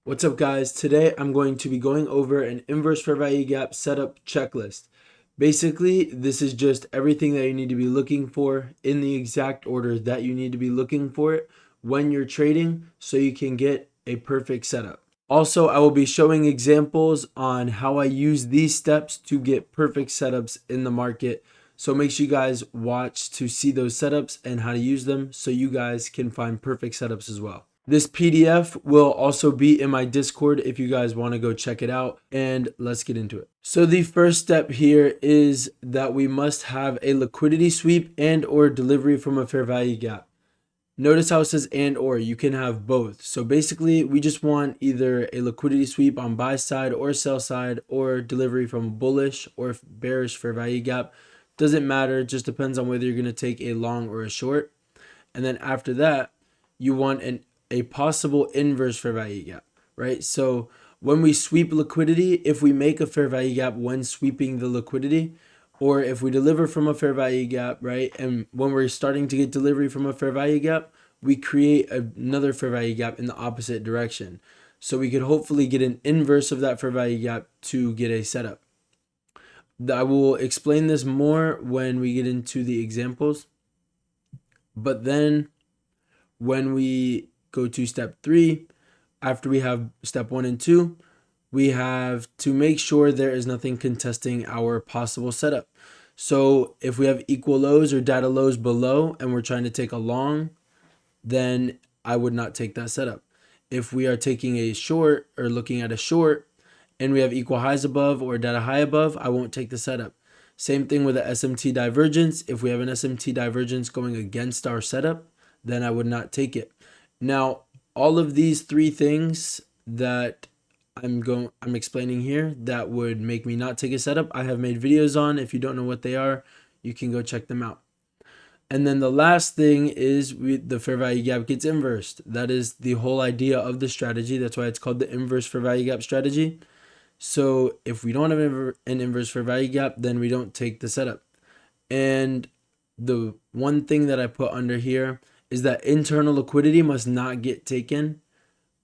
What's up, guys? Today I'm going to be going over an inverse fair value gap setup checklist. Basically, this is just everything that you need to be looking for in the exact order that you need to be looking for it when you're trading so you can get a perfect setup. Also, I will be showing examples on how I use these steps to get perfect setups in the market. So make sure you guys watch to see those setups and how to use them so you guys can find perfect setups as well. This PDF will also be in my Discord if you guys want to go check it out, and let's get into it. So the first step here is that we must have a liquidity sweep and or delivery from a fair value gap. Notice how it says and or, you can have both. So basically we just want either a liquidity sweep on buy side or sell side, or delivery from bullish or bearish fair value gap. Doesn't matter, it just depends on whether you're going to take a long or a short. And then after that, you want a possible inverse fair value gap, right? So when we sweep liquidity, if we make a fair value gap when sweeping the liquidity, or if we deliver from a fair value gap, right? And when we're starting to get delivery from a fair value gap, we create another fair value gap in the opposite direction. So we could hopefully get an inverse of that fair value gap to get a setup. I will explain this more when we get into the examples. But then when we go to step 3, after we have step 1 and 2, we have to make sure there is nothing contesting our possible setup. So if we have equal lows or data lows below and we're trying to take a long, then I would not take that setup. If we are taking a short or looking at a short and we have equal highs above or data high above, I won't take the setup. Same thing with the SMT divergence. If we have an SMT divergence going against our setup, then I would not take it. Now, all of these three things that I'm explaining here that would make me not take a setup, I have made videos on. If you don't know what they are, you can go check them out. And then the last thing is the fair value gap gets inversed. That is the whole idea of the strategy. That's why it's called the inverse fair value gap strategy. So if we don't have an inverse fair value gap, then we don't take the setup. And the one thing that I put under here is that internal liquidity must not get taken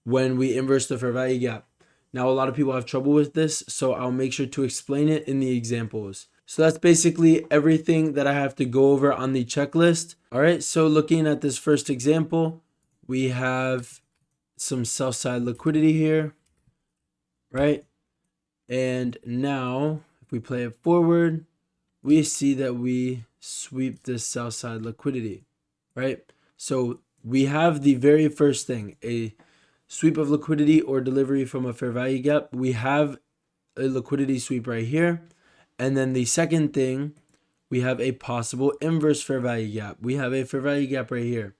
when we inverse the fair value gap. Now, a lot of people have trouble with this, so I'll make sure to explain it in the examples. So that's basically everything that I have to go over on the checklist. All right, so looking at this first example, we have some sell side liquidity here, right? And now if we play it forward, we see that we sweep this sell side liquidity, right? So we have the very first thing, a sweep of liquidity or delivery from a fair value gap. We have a liquidity sweep right here. And then the second thing, we have a possible inverse fair value gap. We have a fair value gap right here,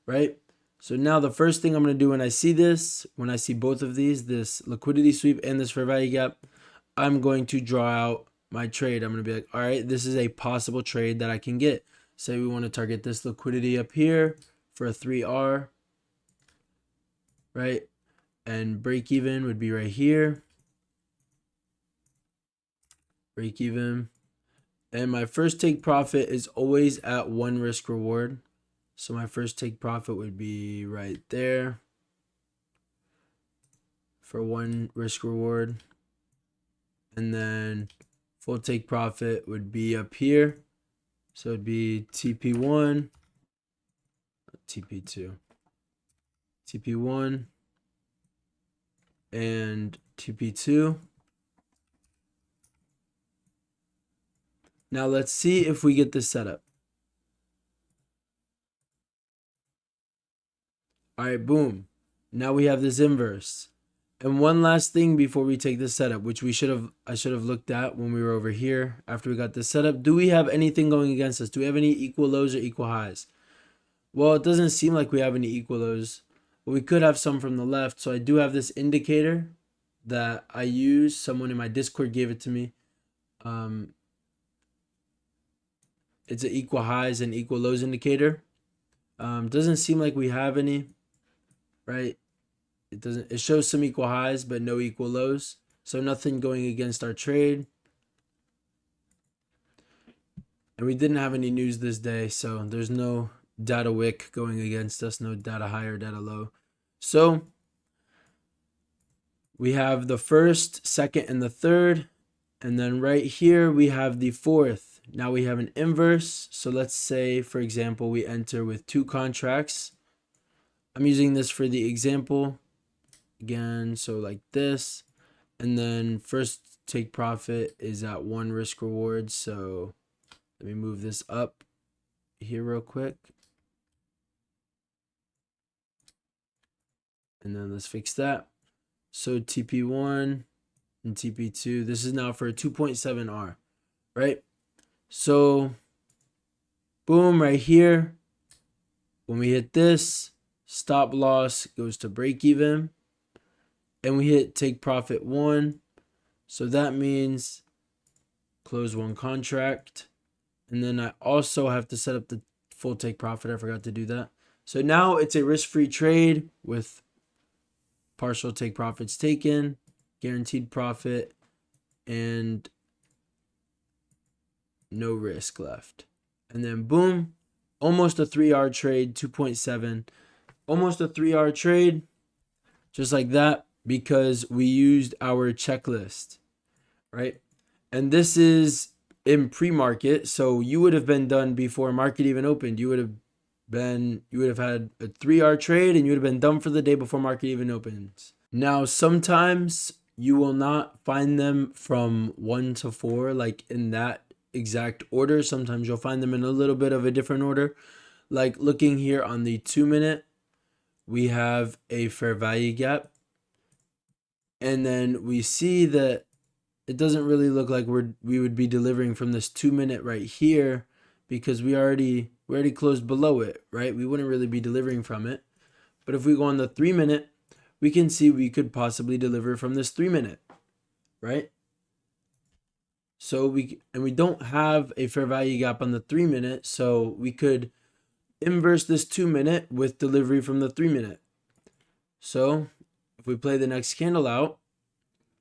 right? So now the first thing I'm going to do when I see this, when I see both of these, this liquidity sweep and this fair value gap, I'm going to draw out my trade. I'm going to be like, all right, this is a possible trade that I can get. Say we want to target this liquidity up here for a 3R, right? And break even would be right here. Break even. And my first take profit is always at 1 risk reward. So my first take profit would be right there for 1 risk reward. And then full take profit would be up here. So it'd be TP1, TP2, TP1, and TP2. Now let's see if we get this set up. All right, boom. Now we have this inverse. And one last thing before we take this setup, which I should have looked at when we were over here after we got this setup. Do we have anything going against us? Do we have any equal lows or equal highs? Well, it doesn't seem like we have any equal lows, but we could have some from the left. So I do have this indicator that I use. Someone in my Discord gave it to me. It's an equal highs and equal lows indicator. Doesn't seem like we have any, right? It shows some equal highs but no equal lows, so nothing going against our trade. And we didn't have any news this day, so there's no data wick going against us, no data high or data low. So we have the first, second, and the third. And then right here, we have the fourth. Now we have an inverse. So let's say, for example, we enter with 2 contracts. I'm using this for the example again. So like this, and then first take profit is at 1 risk reward. So let me move this up here real quick. And then let's fix that. So TP1 and TP2, this is now for a 2.7R, right? So boom, right here, when we hit this, stop loss goes to break even, and we hit take profit 1. So that means close 1 contract. And then I also have to set up the full take profit. I forgot to do that. So now it's a risk-free trade with partial take profits taken, guaranteed profit, and no risk left. And then boom, almost a 3R trade, 2.7. Almost a 3R trade, just like that, because we used our checklist, right? And this is in pre-market, so you would have been done before market even opened. You would have had a 3R trade, and you would have been done for the day before market even opens. Now, sometimes you will not find them from 1 to 4, like in that exact order. Sometimes you'll find them in a little bit of a different order. Like looking here on the 2-minute, we have a fair value gap. And then we see that it doesn't really look like we would be delivering from this 2-minute right here, because we already closed below it, right? We wouldn't really be delivering from it. But if we go on the 3-minute, we can see we could possibly deliver from this 3-minute, right? So we don't have a fair value gap on the 3-minute, so we could inverse this 2-minute with delivery from the 3-minute. So if we play the next candle out,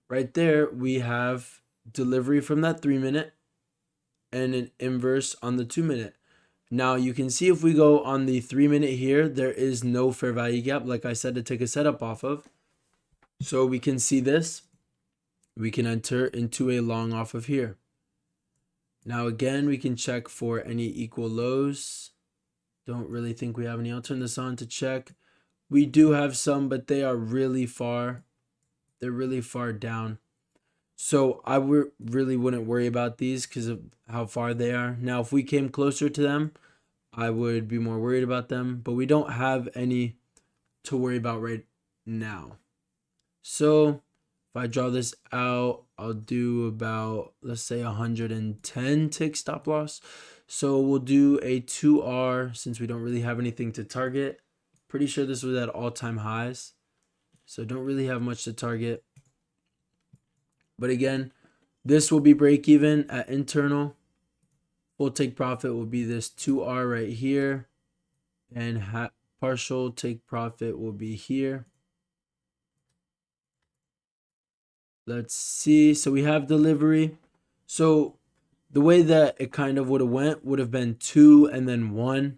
right there, we have delivery from that 3-minute and an inverse on the 2-minute. Now you can see if we go on the 3-minute here, there is no fair value gap, like I said, to take a setup off of. So we can see this. We can enter into a long off of here. Now again, we can check for any equal lows. Don't really think we have any. I'll turn this on to check. We do have some, but they are really far. They're really far down. So I really wouldn't worry about these because of how far they are. Now, if we came closer to them, I would be more worried about them. But we don't have any to worry about right now. So if I draw this out, I'll do about, let's say, 110 tick stop loss. So we'll do a 2R since we don't really have anything to target. Pretty sure this was at all-time highs. So don't really have much to target. But again, this will be break even at internal. Full take profit will be this 2R right here. And partial take profit will be here. Let's see. So we have delivery. So the way that it kind of would have been 2 and then 1.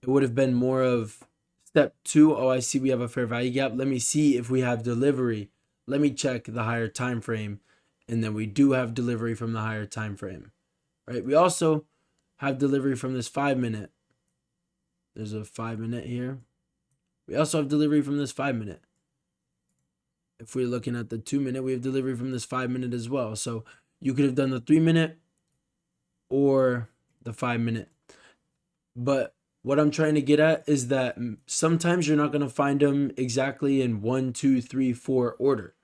It would have been more of step 2. Oh, I see we have a fair value gap. Let me see if we have delivery. Let me check the higher time frame. And then we do have delivery from the higher time frame. Right? We also have delivery from this 5-minute. There's a 5-minute here. We also have delivery from this 5-minute. If we're looking at the 2-minute, we have delivery from this 5-minute as well. So you could have done the 3-minute or the 5-minute. But what I'm trying to get at is that sometimes you're not going to find them exactly in 1, 2, 3, 4 order,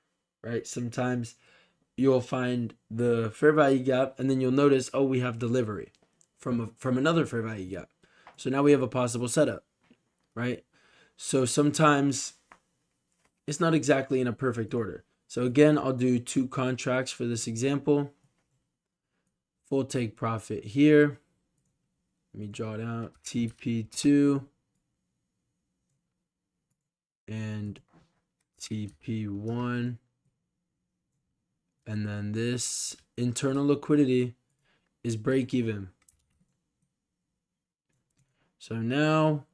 right? Sometimes you'll find the fair value gap, and then you'll notice, oh, we have delivery from another fair value gap. So now we have a possible setup, right? So sometimes it's not exactly in a perfect order. So again, I'll do 2 contracts for this example. Full take profit here. Let me draw it out. TP2 and TP1. And then this internal liquidity is break even. So now,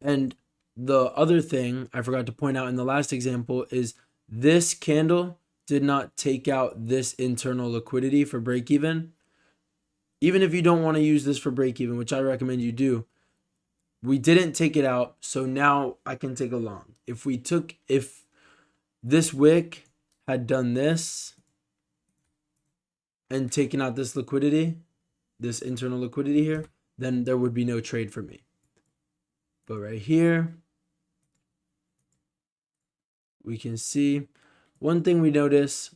and the other thing I forgot to point out in the last example is This candle did not take out this internal liquidity for break even. Even if you don't want to use this for break even, which I recommend you do, we didn't take it out. So now I can take a long. If this wick had done this and taken out this liquidity, this internal liquidity here, then there would be no trade for me. But right here, we can see one thing we notice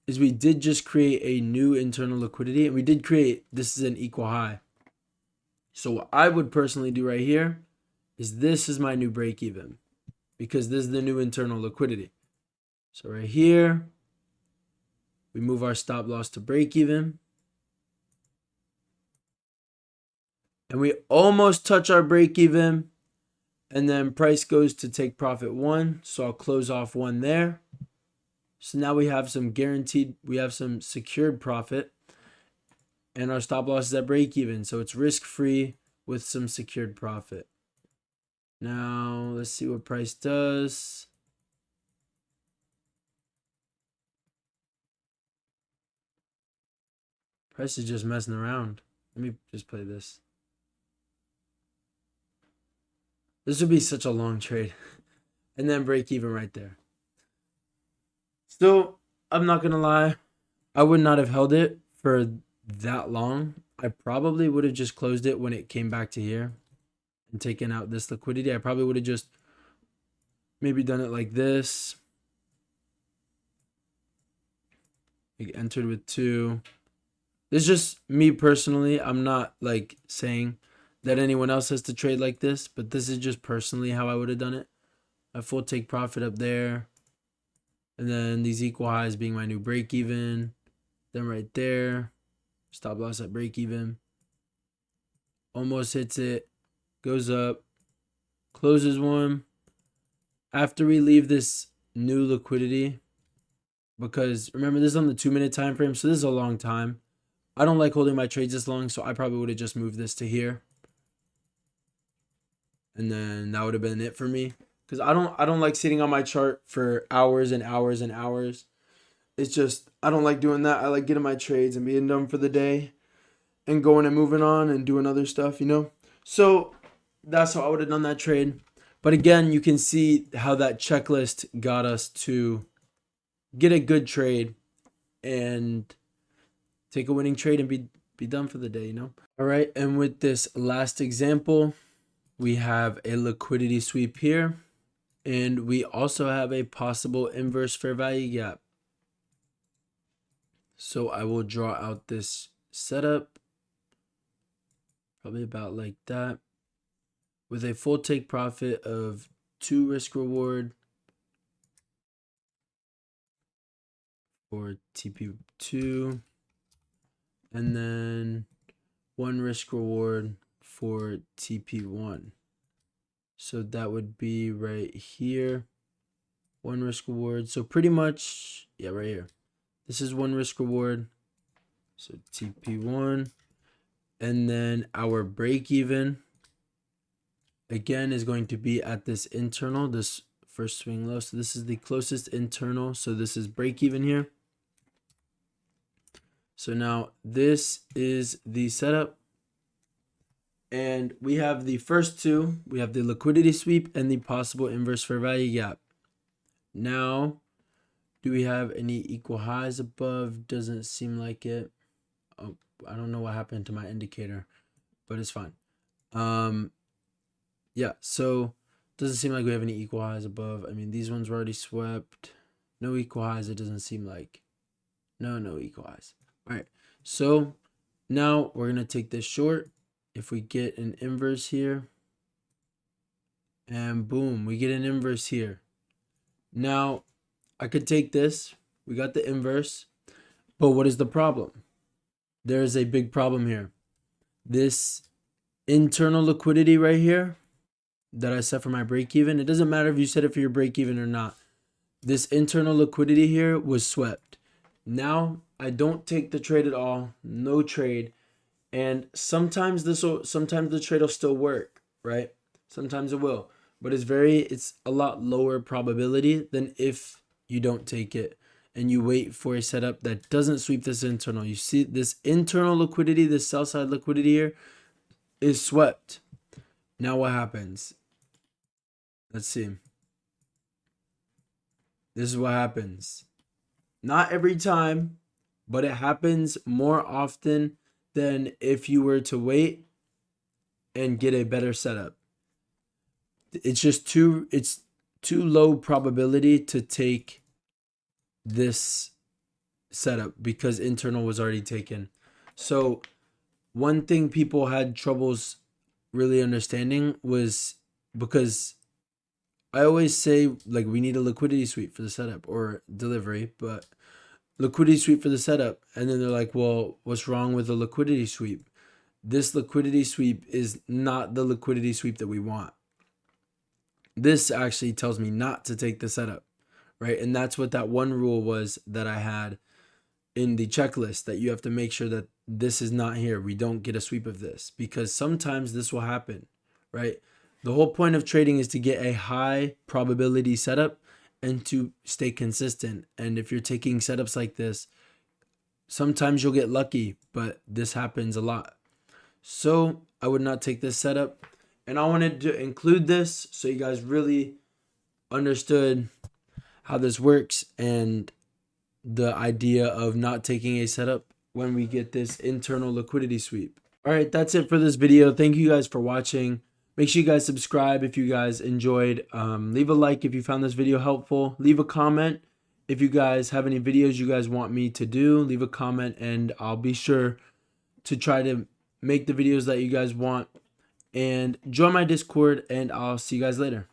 is we did just create a new internal liquidity, and we did create, this is an equal high. So what I would personally do right here is this is my new break even, because this is the new internal liquidity. So right here, we move our stop loss to break even. And we almost touch our break even. And then price goes to take profit 1. So I'll close off 1 there. So now we have some guaranteed, we have some secured profit. And our stop loss is at break even. So it's risk free with some secured profit. Now let's see what price does. Price is just messing around. Let me just play this. This would be such a long trade. And then break even right there. Still, I'm not going to lie. I would not have held it for that long. I probably would have just closed it when it came back to here and taken out this liquidity. I probably would have just maybe done it like this. Like entered with 2. This is just me personally. I'm not like saying that anyone else has to trade like this, but this is just personally how I would have done it. A full take profit up there. And then these equal highs being my new break even. Then right there, stop loss at break even. Almost hits it. Goes up. Closes one. After we leave this new liquidity, because remember this is on the 2-minute time frame, so this is a long time. I don't like holding my trades this long, so I probably would have just moved this to here. And then that would have been it for me. Because I don't like sitting on my chart for hours and hours and hours. It's just, I don't like doing that. I like getting my trades and being done for the day and going and moving on and doing other stuff, you know? So that's how I would have done that trade. But again, you can see how that checklist got us to get a good trade and take a winning trade and be done for the day, you know? All right, and with this last example, we have a liquidity sweep here. And we also have a possible inverse fair value gap. So I will draw out this setup. Probably about like that. With a full take profit of 2 risk reward for TP2. And then 1 risk reward for TP1. So that would be right here. 1 risk reward. So pretty much, yeah, right here. This is 1 risk reward. So TP1. And then our break even, again, is going to be at this internal, this first swing low. So this is the closest internal. So this is break even here. So now this is the setup. And we have the first two. We have the liquidity sweep and the possible inverse fair value gap. Now, do we have any equal highs above? Doesn't seem like it. Oh, I don't know what happened to my indicator, but it's fine. Yeah, so doesn't seem like we have any equal highs above. I mean, these ones were already swept. No equal highs, it doesn't seem like. No equal highs. All right, so now we're going to take this short. If we get an inverse here, and boom, we get an inverse here. Now, I could take this. We got the inverse. But what is the problem? There is a big problem here. This internal liquidity right here that I set for my break even, it doesn't matter if you set it for your break even or not. This internal liquidity here was swept. Now, I don't take the trade at all. No trade. And sometimes the trade will still work, right? Sometimes it will. But it's a lot lower probability than if you don't take it and you wait for a setup that doesn't sweep this internal. You see this internal liquidity, this sell side liquidity here is swept. Now what happens? Let's see. This is what happens. Not every time, but it happens more often than if you were to wait and get a better setup. It's too low probability to take this setup because internal was already taken. So one thing people had troubles really understanding was because I always say like we need a liquidity sweep for the setup or delivery, but liquidity sweep for the setup. And then they're like, well, what's wrong with a liquidity sweep? This liquidity sweep is not the liquidity sweep that we want. This actually tells me not to take the setup, right? And that's what that one rule was that I had in the checklist, that you have to make sure that this is not here. We don't get a sweep of this because sometimes this will happen, right? The whole point of trading is to get a high probability setup and to stay consistent. And if you're taking setups like this, sometimes you'll get lucky, but this happens a lot. So I would not take this setup. And I wanted to include this so you guys really understood how this works and the idea of not taking a setup when we get this internal liquidity sweep. All right, that's it for this video. Thank you guys for watching. Make sure you guys subscribe if you guys enjoyed. Leave a like if you found this video helpful. Leave a comment if you guys have any videos you guys want me to do. Leave a comment and I'll be sure to try to make the videos that you guys want. And join my Discord and I'll see you guys later.